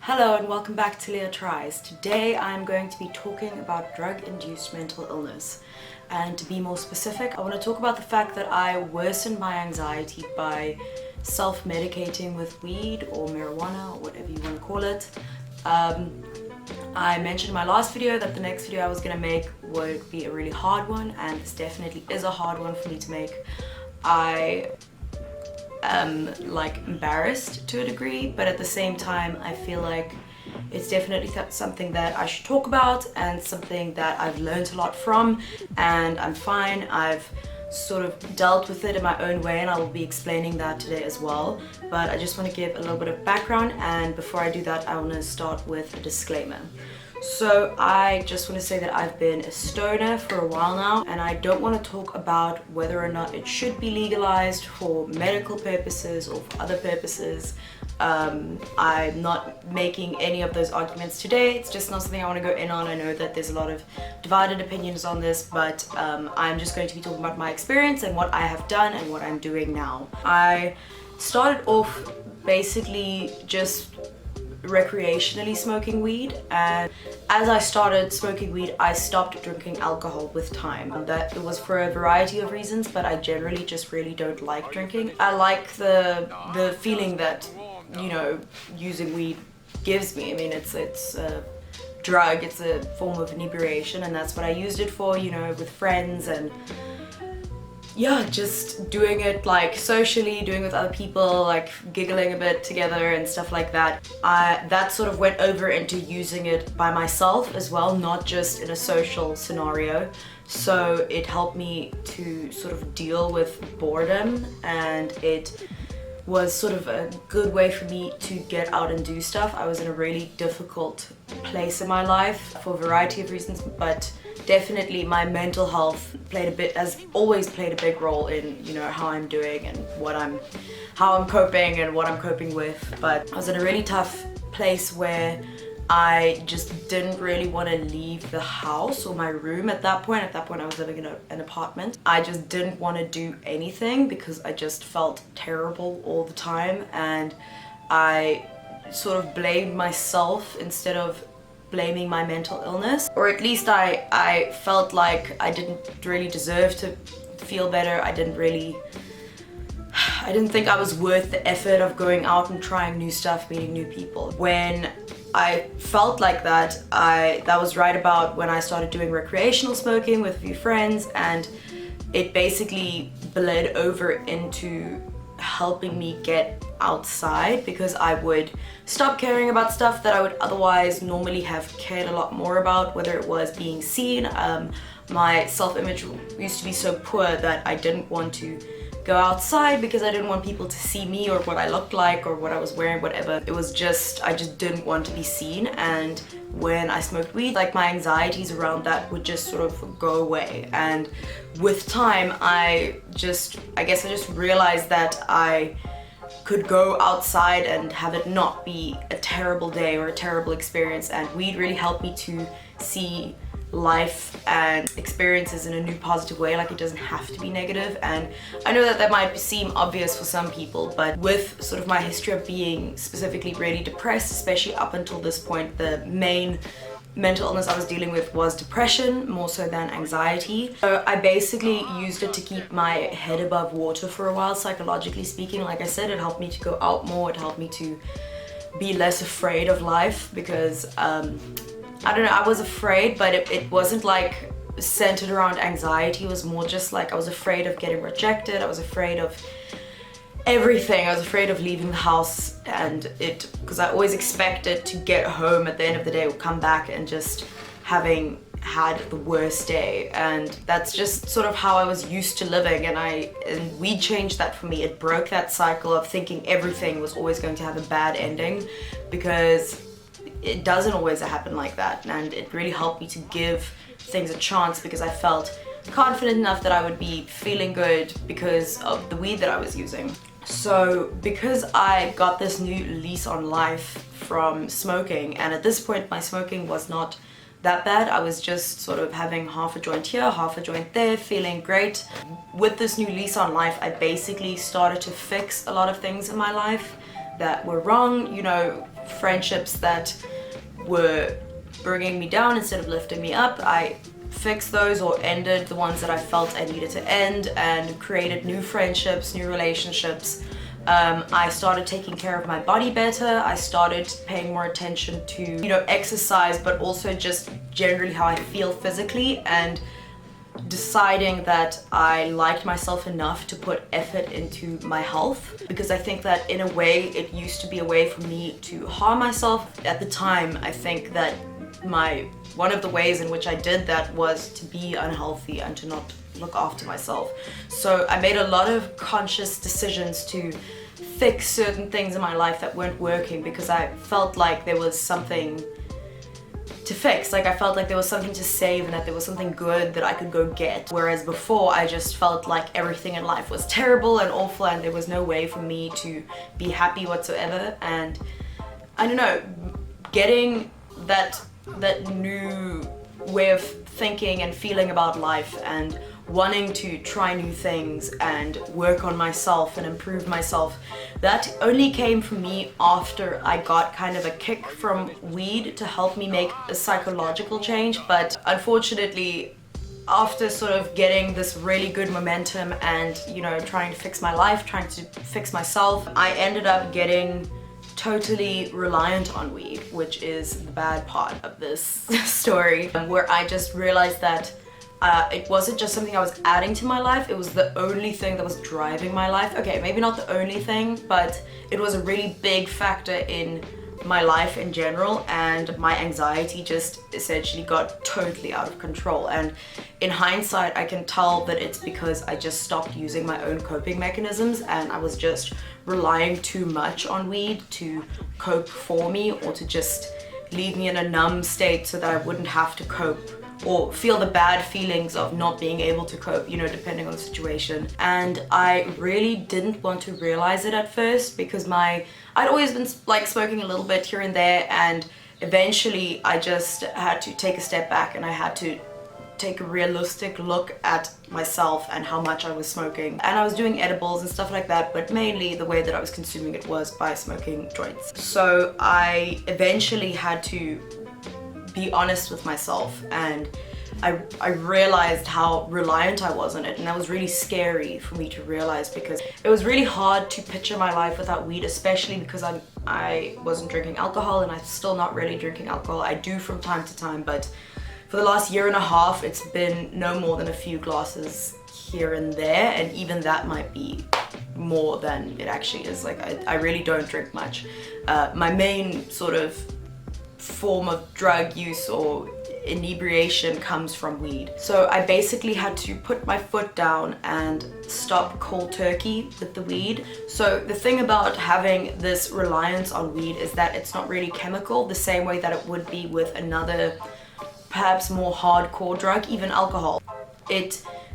Hello and welcome back to Leah Tries. Today I'm going to be talking about drug-induced mental illness. And to be more specific, I want to talk about the fact that I worsened my anxiety by self-medicating with weed or marijuana or whatever you want to call it. I mentioned in my last video that the next video I was going to make would be a really hard one, and this definitely is a hard one for me to make. I am embarrassed to a degree, but at the same time I feel like it's definitely something that I should talk about and something that I've learned a lot from, and I'm fine. I've sort of dealt with it in my own way and I will be explaining that today as well, but I just want to give a little bit of background, and before I do that I want to start with a disclaimer. So I just want to say that I've been a stoner for a while now, and I don't want to talk about whether or not it should be legalized for medical purposes or for other purposes. I'm not making any of those arguments today. It's just not something I want to go in on. I know that there's a lot of divided opinions on this, but I'm just going to be talking about my experience and what I have done and what I'm doing now. I started off basically just recreationally smoking weed, and as I started smoking weed I stopped drinking alcohol with time. That it was for a variety of reasons, but I generally just really don't like drinking. I like the feeling that, you know, using weed gives me. I mean, it's a drug, it's a form of inebriation, and that's what I used it for, you know, with friends and yeah, just doing it like socially, doing it with other people, like giggling a bit together and stuff like that. That sort of went over into using it by myself as well, not just in a social scenario. So it helped me to sort of deal with boredom, and it was sort of a good way for me to get out and do stuff. I was in a really difficult place in my life for a variety of reasons, but definitely my mental health has always played a big role in, you know, how I'm doing and how I'm coping and what I'm coping with. But I was in a really tough place where I just didn't really want to leave the house or my room at that point. At that point I was living in an apartment. I just didn't want to do anything because I just felt terrible all the time, and I sort of blamed myself instead of blaming my mental illness, or at least I felt like I didn't really deserve to feel better. I didn't think I was worth the effort of going out and trying new stuff, meeting new people. When I felt like that, that was right about when I started doing recreational smoking with a few friends, and it basically bled over into helping me get outside, because I would stop caring about stuff that I would otherwise normally have cared a lot more about, whether it was being seen. My self-image used to be so poor that I didn't want to go outside because I didn't want people to see me or what I looked like or what I was wearing, whatever. It was just, I just didn't want to be seen, and when I smoked weed, like my anxieties around that would just sort of go away. And with time, I guess I just realized that I could go outside and have it not be a terrible day or a terrible experience, and weed really helped me to see life and experiences in a new positive way. Like, it doesn't have to be negative, and I know that might seem obvious for some people, but with sort of my history of being specifically really depressed, especially up until this point, the main mental illness I was dealing with was depression more so than anxiety. So I basically used it to keep my head above water for a while, psychologically speaking. Like I said, it helped me to go out more, it helped me to be less afraid of life, because I don't know, I was afraid, but it wasn't like centered around anxiety. It was more just like I was afraid of getting rejected, I was afraid of everything. I was afraid of leaving the house, and because I always expected to get home at the end of the day or come back and just having had the worst day, and that's just sort of how I was used to living, and we changed that for me. It broke that cycle of thinking everything was always going to have a bad ending, because it doesn't always happen like that, and it really helped me to give things a chance, because I felt confident enough that I would be feeling good because of the weed that I was using. So because I got this new lease on life from smoking, and at this point my smoking was not that bad, I was just sort of having half a joint here, half a joint there, feeling great. With this new lease on life, I basically started to fix a lot of things in my life that were wrong, you know, friendships that were bringing me down instead of lifting me up. I fixed those or ended the ones that I felt I needed to end and created new friendships, new relationships. I started taking care of my body better. I started paying more attention to, you know, exercise, but also just generally how I feel physically, and deciding that I liked myself enough to put effort into my health, because I think that in a way it used to be a way for me to harm myself. At the time, I think that one of the ways in which I did that was to be unhealthy and to not look after myself. So I made a lot of conscious decisions to fix certain things in my life that weren't working, because I felt like there was something to fix. Like, I felt like there was something to save and that there was something good that I could go get. Whereas before, I just felt like everything in life was terrible and awful and there was no way for me to be happy whatsoever. And I don't know, getting that new way of thinking and feeling about life and wanting to try new things and work on myself and improve myself, that only came from me after I got kind of a kick from weed to help me make a psychological change. But unfortunately, after sort of getting this really good momentum and, you know, trying to fix my life, trying to fix myself, I ended up getting totally reliant on weed, which is the bad part of this story, where I just realized that it wasn't just something I was adding to my life, it was the only thing that was driving my life. Okay, maybe not the only thing, but it was a really big factor in my life in general, and my anxiety just essentially got totally out of control. And in hindsight, I can tell that it's because I just stopped using my own coping mechanisms and I was just relying too much on weed to cope for me, or to just leave me in a numb state so that I wouldn't have to cope or feel the bad feelings of not being able to cope, you know, depending on the situation. And I really didn't want to realize it at first, because I'd always been like smoking a little bit here and there, and eventually I just had to take a step back and I had to take a realistic look at myself and how much I was smoking. And I was doing edibles and stuff like that, but mainly the way that I was consuming it was by smoking joints. So I eventually had to be honest with myself, and I realized how reliant I was on it, and that was really scary for me to realize, because it was really hard to picture my life without weed, especially because I wasn't drinking alcohol, and I'm still not really drinking alcohol. I do from time to time, but for the last year and a half it's been no more than a few glasses here and there, and even that might be more than it actually is. Like, I really don't drink much. My main sort of form of drug use or inebriation comes from weed. So I basically had to put my foot down and stop cold turkey with the weed. So the thing about having this reliance on weed is that it's not really chemical the same way that it would be with another, perhaps more hardcore drug, even alcohol.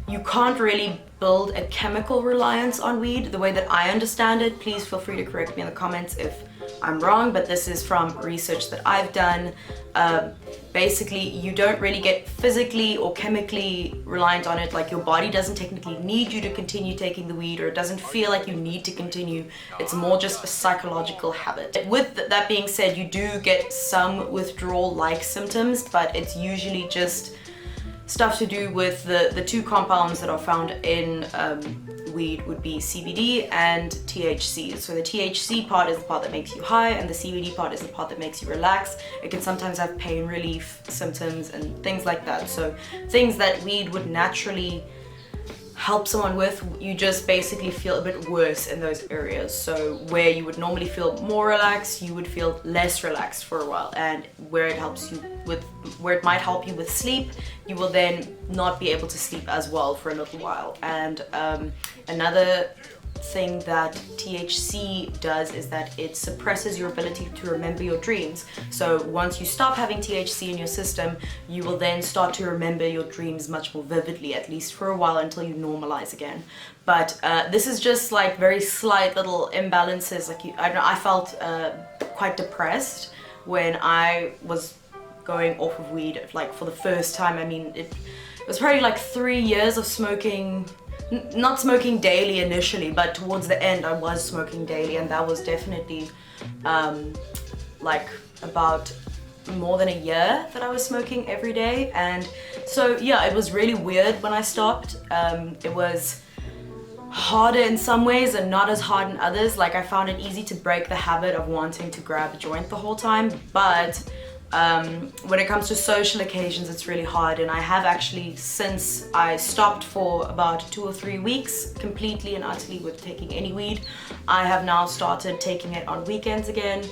You can't really build a chemical reliance on weed the way that I understand it. Please feel free to correct me in the comments if I'm wrong, but this is from research that I've done. Basically, you don't really get physically or chemically reliant on it. Like, your body doesn't technically need you to continue taking the weed, or it doesn't feel like you need to continue. It's more just a psychological habit. With that being said, you do get some withdrawal-like symptoms, but it's usually just stuff to do with the two compounds that are found in weed would be CBD and THC. So the THC part is the part that makes you high, and the CBD part is the part that makes you relax. It can sometimes have pain relief symptoms and things like that. So things that weed would naturally help someone with, you just basically feel a bit worse in those areas. So where you would normally feel more relaxed, you would feel less relaxed for a while, and where it might help you with sleep, you will then not be able to sleep as well for a little while. And another thing that THC does is that it suppresses your ability to remember your dreams. So once you stop having THC in your system, you will then start to remember your dreams much more vividly, at least for a while, until you normalize again. But this is just like very slight little imbalances. Like, I don't know, I felt quite depressed when I was going off of weed, like, for the first time. I mean, it was probably like 3 years of smoking. Not smoking daily initially, but towards the end I was smoking daily, and that was definitely like about more than a year that I was smoking every day. And so yeah, it was really weird when I stopped. It was harder in some ways and not as hard in others. Like I found it easy to break the habit of wanting to grab a joint the whole time, but when it comes to social occasions, it's really hard. And I have actually, since I stopped for about 2 or 3 weeks completely and utterly with taking any weed, I have now started taking it on weekends again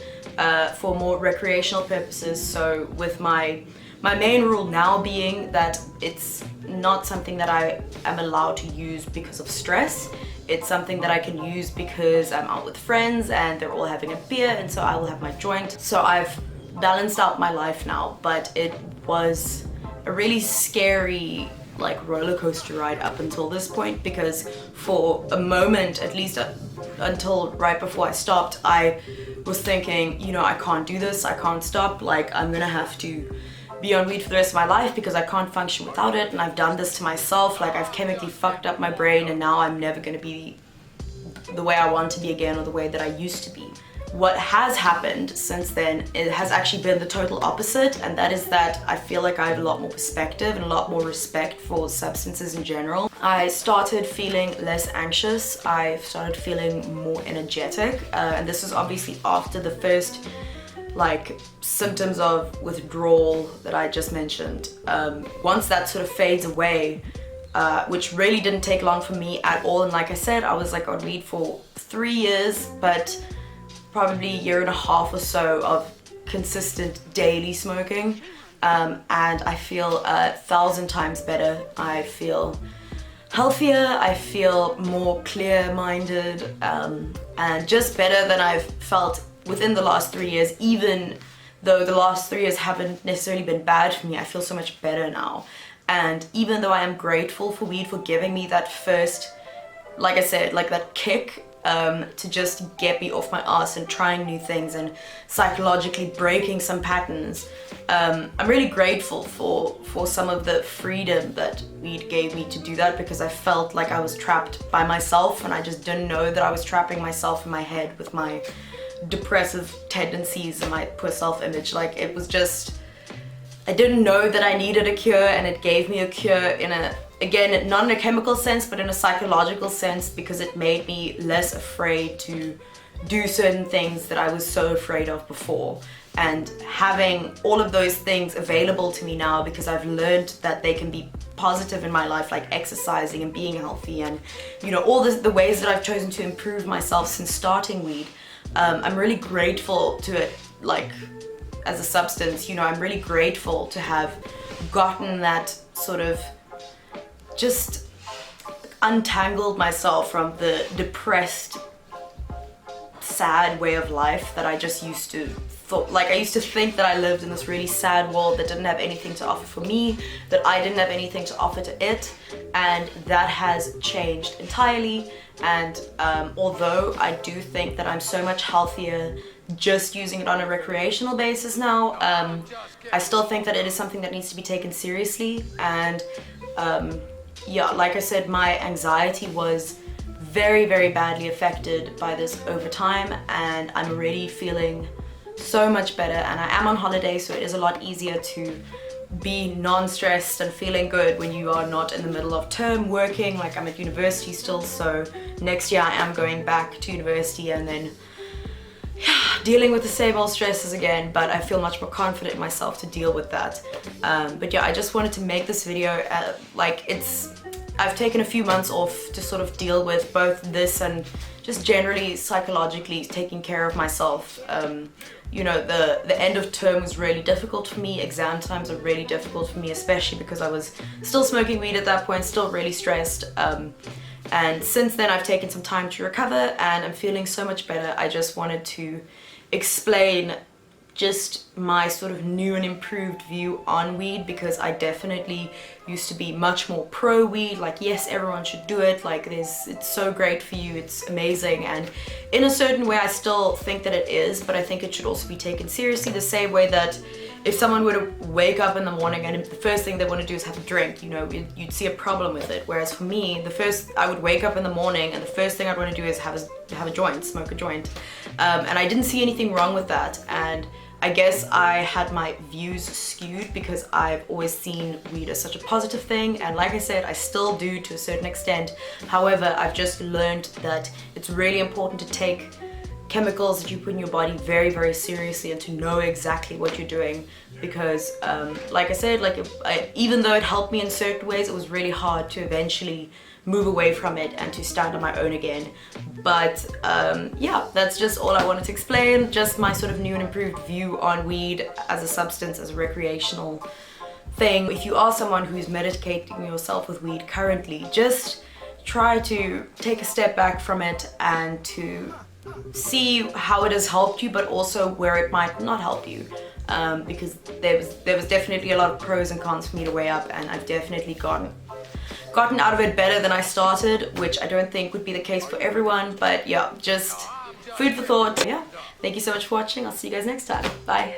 for more recreational purposes. So with my main rule now being that it's not something that I am allowed to use because of stress. It's something that I can use because I'm out with friends and they're all having a beer, and so I will have my joint. So I've balanced out my life now, but it was a really scary like roller coaster ride up until this point, because for a moment, at least until right before I stopped, I was thinking, you know, I can't do this, I can't stop, like I'm gonna have to be on weed for the rest of my life because I can't function without it, and I've done this to myself, like I've chemically fucked up my brain, and now I'm never gonna be the way I want to be again, or the way that I used to be. What has happened since then, it has actually been the total opposite, and that is that I feel like I have a lot more perspective and a lot more respect for substances in general. I started feeling less anxious, I started feeling more energetic, and this is obviously after the first like symptoms of withdrawal that I just mentioned. Once that sort of fades away, which really didn't take long for me at all, and like I said, I was like on weed for 3 years, but probably a year and a half or so of consistent daily smoking, and I feel 1,000 times better. I feel healthier, I feel more clear-minded, and just better than I've felt within the last 3 years. Even though the last 3 years haven't necessarily been bad for me, I feel so much better now. And even though I am grateful for weed for giving me that first, like I said, like that kick to just get me off my ass and trying new things and psychologically breaking some patterns, I'm really grateful for some of the freedom that weed gave me to do that, because I felt like I was trapped by myself, and I just didn't know that I was trapping myself in my head with my depressive tendencies and my poor self-image. Like it was just, I didn't know that I needed a cure, and it gave me a cure in a, again, not in a chemical sense, but in a psychological sense, because it made me less afraid to do certain things that I was so afraid of before. And having all of those things available to me now, because I've learned that they can be positive in my life, like exercising and being healthy, and you know, all the ways that I've chosen to improve myself since starting weed, I'm really grateful to it, like as a substance. You know, I'm really grateful to have gotten that sort of just untangled myself from the depressed, sad way of life that I just used to I used to think that I lived in this really sad world that didn't have anything to offer for me, that I didn't have anything to offer to it, and that has changed entirely. And although I do think that I'm so much healthier just using it on a recreational basis now, I still think that it is something that needs to be taken seriously. And yeah, like I said, my anxiety was very, very badly affected by this over time, and I'm already feeling so much better. And I am on holiday, so it is a lot easier to be non-stressed and feeling good when you are not in the middle of term working. Like I'm at university still, so next year I am going back to university, and then dealing with the same old stresses again, but I feel much more confident in myself to deal with that. But yeah, I just wanted to make this video, I've taken a few months off to sort of deal with both this and just generally psychologically taking care of myself. You know, the end of term was really difficult for me. Exam times are really difficult for me, especially because I was still smoking weed at that point, still really stressed. And since then I've taken some time to recover, and I'm feeling so much better. I just wanted to explain just my sort of new and improved view on weed, because I definitely used to be much more pro weed, like yes, everyone should do it, like it's so great for you, it's amazing, and in a certain way I still think that it is, but I think it should also be taken seriously the same way that if someone were to wake up in the morning and the first thing they want to do is have a drink, you know, you'd see a problem with it. Whereas for me, I would wake up in the morning and the first thing I'd want to do is have a joint, smoke a joint. And I didn't see anything wrong with that. And I guess I had my views skewed because I've always seen weed as such a positive thing, and like I said, I still do to a certain extent. However, I've just learned that it's really important to take chemicals that you put in your body very, very seriously and to know exactly what you're doing, because like I said, even though it helped me in certain ways, it was really hard to eventually move away from it and to stand on my own again. But yeah, that's just all I wanted to explain, just my sort of new and improved view on weed as a substance, as a recreational thing. If you are someone who's medicating yourself with weed currently, just try to take a step back from it and to see how it has helped you, but also where it might not help you, because there was definitely a lot of pros and cons for me to weigh up, and I've definitely gotten out of it better than I started, which I don't think would be the case for everyone. But yeah, just food for thought. Yeah, thank you so much for watching. I'll see you guys next time. Bye.